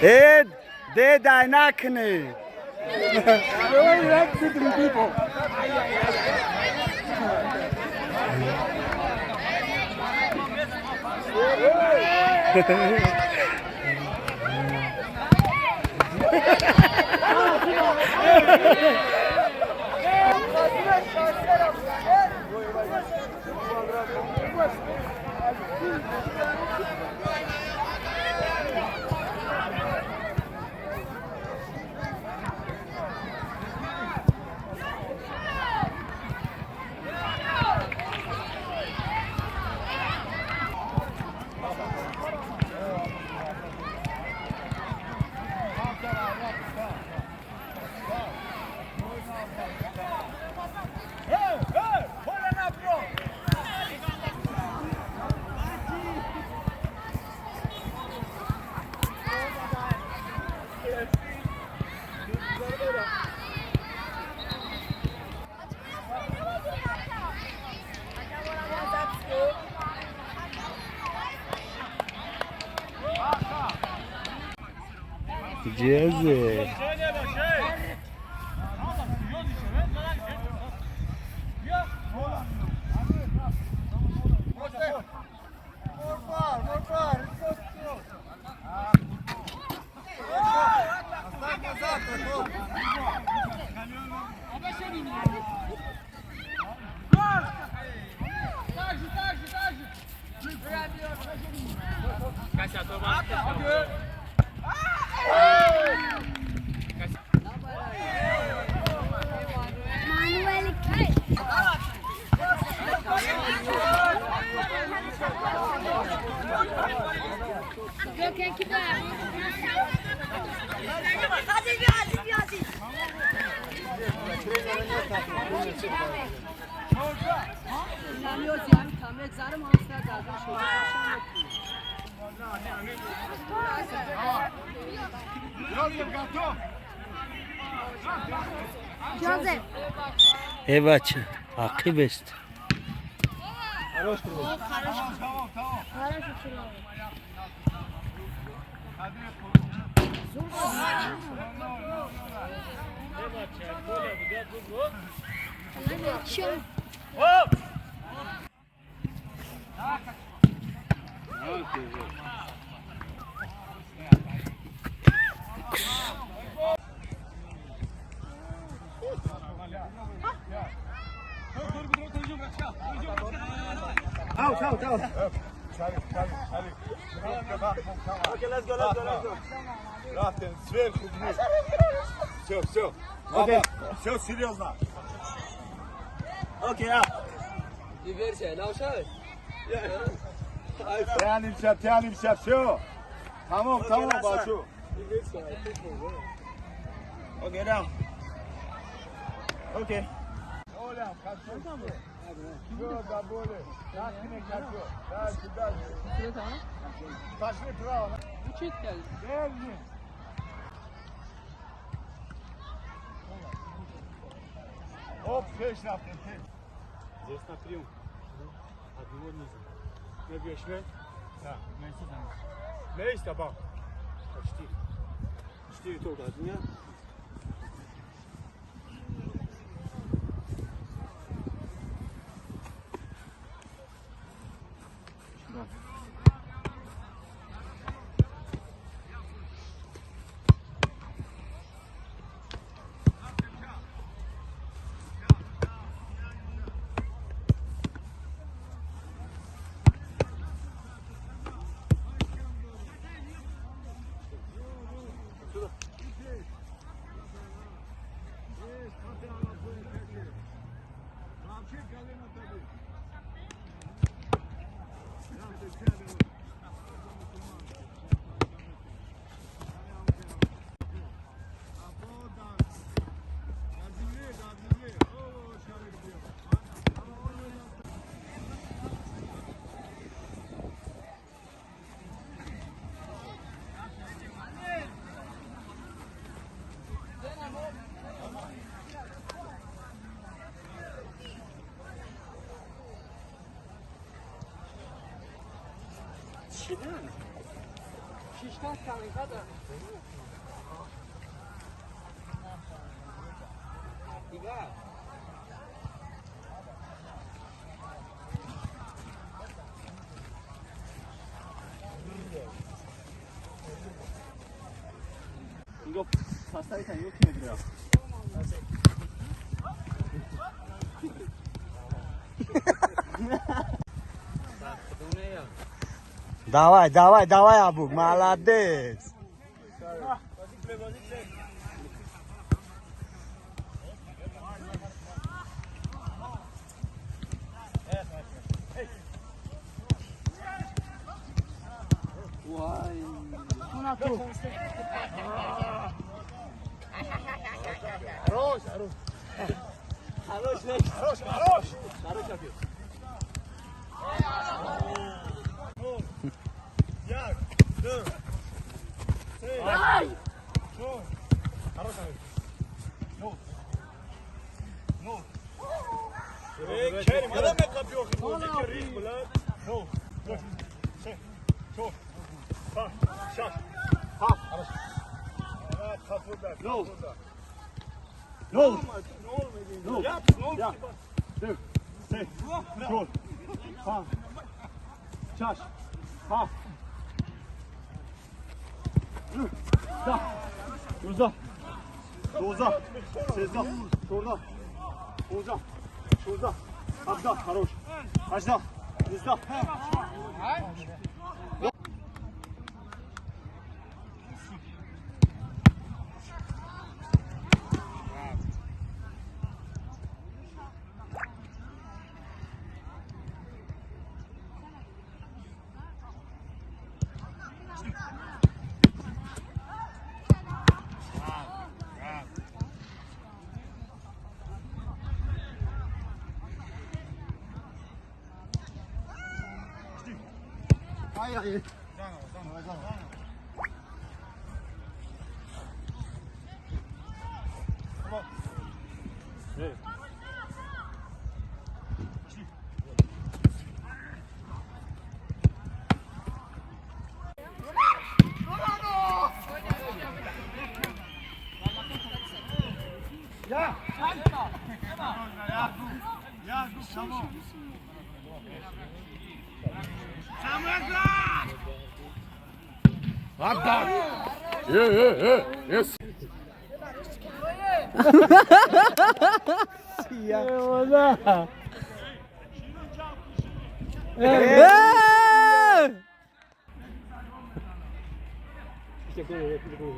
Hey, they dynakne. Why you like sitting people? Jeze. Joseph. Evet, akı best. Okay, let's go. Рафтин, сверху вниз. Все. Окей. Все серьезно. Окей, Диверсия, наушай. тянемся, все. Tamam, Basu. Окей, да. Окей. Оля, хорошо. Все, забыли. Дальше. Пошли право. Учить geldi. Держи. Оп, пеш Рафтин, пеш. Здесь на прием. А его низу. Не бьешь, не? Да, не сюда. Не есть табак. Почти. 4 только от меня. Stadt coming, brother. Egal. 이거 파스타이탄 이렇게 해드려. Давай, давай, давай, Абу, молодец. Vay. Jak? Dur. Dur. Kerim, adam ne kapıyor? No. Çok. Ha, şak. Ha. Evet, kapıda. No. No. No. Yap, no. Yap. Dur. Dur. Dur. Ha. Çaş. Ha. Da. Uzа. Uzа. Сезда. Шурда. Uzа. Шурда. Абда. Хорош. Ажда. Изда. İşte gol.